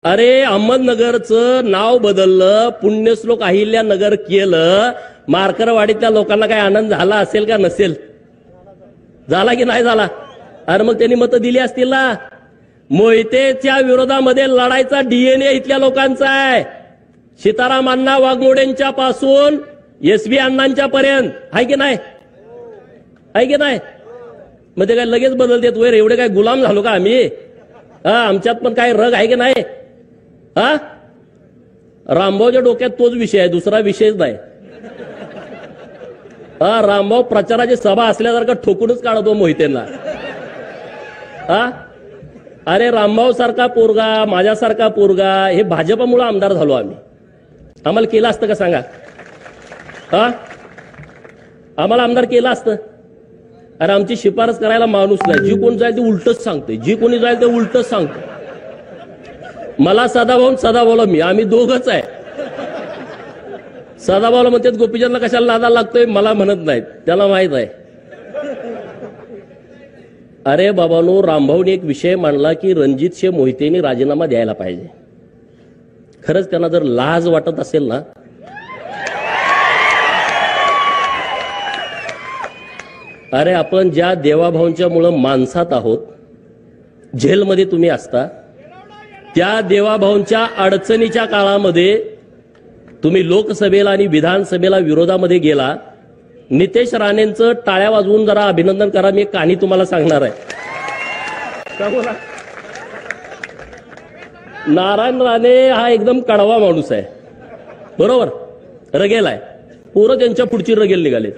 अरे अहमदनगरचं नाव बदललं, पुण्यश्लोक अहिल्यानगर केलं. मार्करवाडीतल्या लोकांना काय आनंद झाला असेल का नसेल? झाला की नाही झाला? अरे मग त्यांनी मतं दिली असतील ना. मोहितेच्या विरोधामध्ये लढायचा डीएनए इथल्या लोकांचा आहे. सीताराम अण्णा वाघमोडेंच्या पासून एसबी अण्णांच्या पर्यंत आहे की नाही? आहे की नाही? मग ते काय लगेच बदलतेत वर? एवढे काय गुलाम झालो का आम्ही? आमच्यात पण काय रग आहे की नाही? रामभाऊच्या डोक्यात तोच विषय आहे, दुसरा विषयच नाही. रामभाऊ प्रचाराची सभा असल्यासारखा ठोकूनच काढतो मोहितेंना. अरे रामभाऊ सारखा पोरगा, माझ्यासारखा पोरगा, हे भाजपमुळे आमदार झालो आम्ही. आम्हाला केलं असतं का सांगा? आम्हाला आमदार केलं असतं? अरे आमची शिफारस करायला माणूस नाही. जी कोण जाईल ते उलटच सांगते, जी कोणी जाईल ते उलटच सांगते. मला सदाभाऊला मी, आम्ही दोघच आहे. सदाभाऊला म्हणतात गोपीचंदला कशाला नादाला लागतोय, मला म्हणत नाहीत, त्याला माहित आहे. अरे बाबांनो, रामभाऊने एक विषय मांडला की रणजितसिंह मोहितेंनी राजीनामा द्यायला पाहिजे. खरंच त्यांना जर लाज वाटत असेल ना, अरे आपण ज्या देवाभाऊंच्या मुळे माणसात आहोत, जेलमध्ये तुम्ही असता, त्या देवाभाऊंच्या अडचणीच्या काळामध्ये तुम्ही लोकसभेला आणि विधानसभेला विरोधामध्ये गेला. नितेश राणेंचं टाळ्या वाजवून जरा अभिनंदन करा. मी एक कहाणी तुम्हाला सांगणार आहे. नारायण राणे हा एकदम कडवा माणूस आहे, बरोबर? रगेल आहे. पोरं त्यांच्या पुढची रगेल निघाले.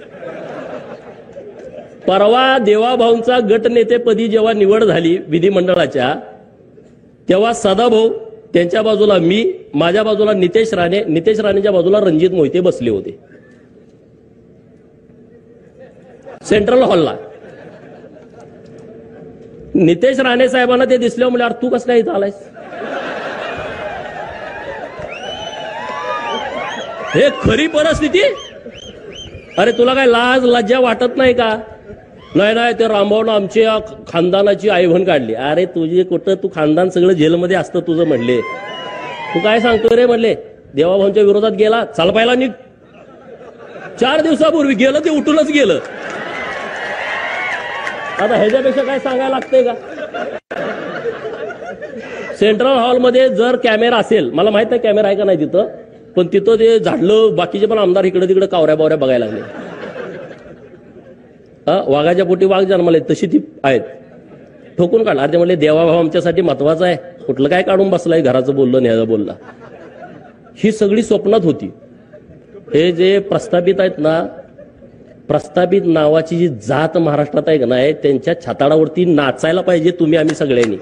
परवा देवाभाऊंचा गटनेतेपदी जेव्हा निवड झाली विधिमंडळाच्या, तेव्हा सदाभाऊ, त्यांच्या बाजूला मी, माझ्या बाजूला नितेश राणे, नितेश राणेच्या बाजूला रणजित मोहिते बसले होते सेंट्रल हॉलला. नितेश राणे साहेबांना ते दिसल्यावर म्हणजे, अरे तू कसं काय इथं आलायस? हे खरी परिस्थिती. अरे तुला काय लाज लज्जा वाटत नाही का? नाही, ते रामभाऊनं आमच्या खानदानाची आईवण काढली. अरे तुझे कुठं, तू खानदान सगळं जेलमध्ये असतं तुझं म्हणले. तू काय सांगतो रे म्हणले? देवाभाऊंच्या विरोधात गेला, चाल पाहिला निघ. 4 दिवसापूर्वी गेलं ते उठूनच गेलं. आता ह्याच्यापेक्षा काय सांगायला लागतंय का? सेंट्रल हॉलमध्ये जर कॅमेरा असेल, मला माहित नाही कॅमेरा आहे का नाही तिथं, पण तिथं ते झाडलं, बाकीचे पण आमदार इकडे तिकडे कावऱ्या बावऱ्या बघायला लागले. वाघाच्या पोटी वाघ जन्माले तशी ती आहेत. ठोकून काढला. अरे म्हणले देवाभाऊ आमच्यासाठी महत्वाचा आहे, कुठलं काय काढून बसलाय, घराचं बोललं न्याचं बोलला. ही सगळी स्वप्नात होती. हे जे प्रस्थापित आहेत ना, प्रस्थापित नावाची जी जात महाराष्ट्रात आहे का नाही, त्यांच्या छाताडावरती नाचायला पाहिजे तुम्ही आम्ही सगळ्यांनी.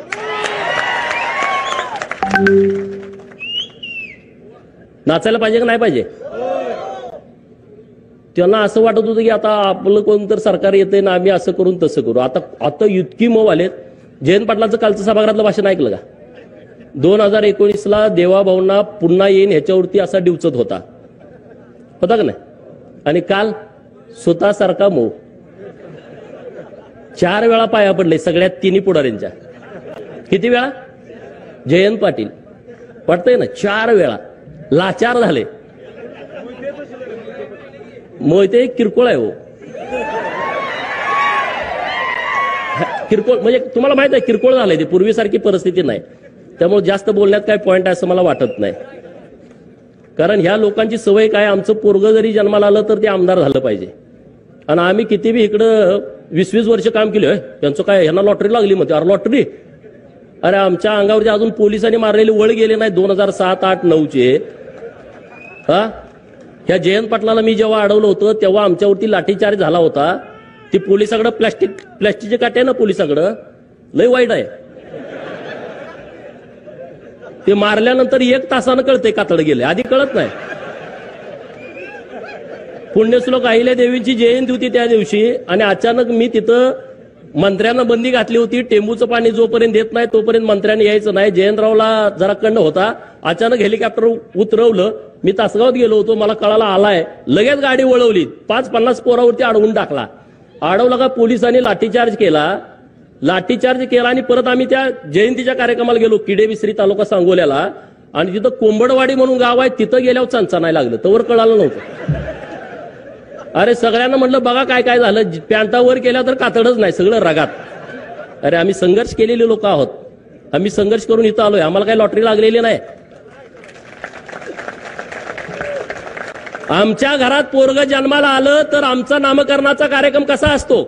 नाचायला पाहिजे का नाही पाहिजे? त्यांना असं वाटत होतं की आता आपलं कोण तर सरकार येते ना, आम्ही असं करून तसं करू. आता इतकी मऊ आलेत. जयंत पाटलाचं कालचं सभागृहातलं भाषण ऐकलं का? 2019ला देवाभाऊंना पुन्हा येईन ह्याच्यावरती असा डिवचत होता का नाही? आणि काल स्वतःसारखा मऊ 4 वेळा पाया पडले सगळ्यात तिन्ही पुढाऱ्यांच्या. किती वेळा? जयंत पाटील वाटतंय ना, 4 वेळा लाचार झाले. मोहिते किरकोळ आहे हो, किरकोळ म्हणजे तुम्हाला माहित आहे किरकोळ झालंय ते, पूर्वीसारखी परिस्थिती नाही. त्यामुळे जास्त बोलण्यात काय पॉइंट आहे असं मला वाटत नाही. कारण ह्या लोकांची सवय काय, आमचं पोरगं जरी जन्माला आलं तर ते आमदार झालं पाहिजे. आणि आम्ही किती बी इकडं 20-20 वर्ष काम केलं. त्यांचं काय, ह्यांना लॉटरी लागली म्हणते. अरे लॉटरी? अरे आमच्या अंगावरती अजून पोलिसांनी मारलेले वळ गेले नाही 2007, 8, 9चे. ह्या जयंत पाटलाला मी जेव्हा अडवलं होतं तेव्हा आमच्यावरती लाठीचार्ज झाला होता. ती पोलिसाकडं प्लॅस्टिकचे काटे ना, पोलिसाकडं लय वाईट आहे. ते मारल्यानंतर 1 तासानं कळतंय कातड गेले, आधी कळत नाही. पुण्यश्लोक अहिल्या देवींची जयंती होती त्या दिवशी, आणि अचानक मी तिथं मंत्र्यांना बंदी घातली होती. टेंबूचं पाणी जोपर्यंत देत नाही तोपर्यंत मंत्र्यांनी यायचं नाही. जयंतरावला जरा कंड होता. अचानक हेलिकॉप्टर उतरवलं. मी तासगावात गेलो होतो, मला कळाला आलाय. लगेच गाडी वळवली, 5-50 पोरावरती अडवून टाकला. अडवला का पोलिसांनी लाठीचार्ज केला. लाठीचार्ज केला आणि परत आम्ही त्या जयंतीच्या कार्यक्रमाला गेलो, किडेविसरी तालुका सांगोल्याला, आणि तिथं कोंबडवाडी म्हणून गाव आहे, तिथं गेल्यावर चंचा लागलं, तवर कळालं नव्हतं. अरे सगळ्यांना म्हटलं बघा काय काय झालं, पॅन्टावर केल्या तर कातडच नाही, सगळं रगात. अरे आम्ही संघर्ष केलेले लोक आहोत, आम्ही संघर्ष करून इथं आलोय, आम्हाला काही लॉटरी लागलेली नाही. आमच्या घरात पोरग जन्माला आलं तर आमचा नामकरणाचा कार्यक्रम कसा असतो?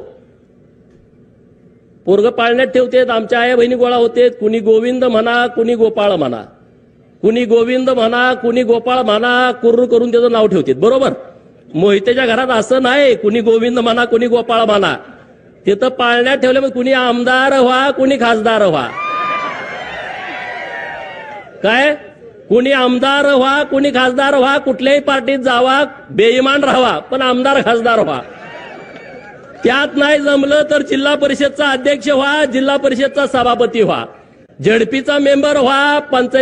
पोरग पाळण्यात ठेवतेत, आमच्या आया बहिणी गोळा होतेत, कुणी गोविंद म्हणा, कुणी गोपाळ म्हणा, कुणी गोविंद म्हणा, कुणी गोपाळ म्हणा, कुर्र करून त्याचं नाव ठेवतेत. बरोबर? मोहितेच्या घरात असं नाही, कुणी गोविंद म्हणा, कुणी गोपाळ म्हणा. तिथं पाळण्यात ठेवल्यामुळे कुणी आमदार व्हा, कुणी खासदार व्हा. काय? कुणी आमदार व्हा, कुणी खासदार व्हा, कुठल्याही पार्टीत जावा, बेईमान राहावा, पण आमदार खासदार व्हा. त्यात नाही जमलं तर जिल्हा परिषदचा अध्यक्ष व्हा, जिल्हा परिषदचा सभापती व्हा, झडपीचा मेंबर व्हा, पंचायत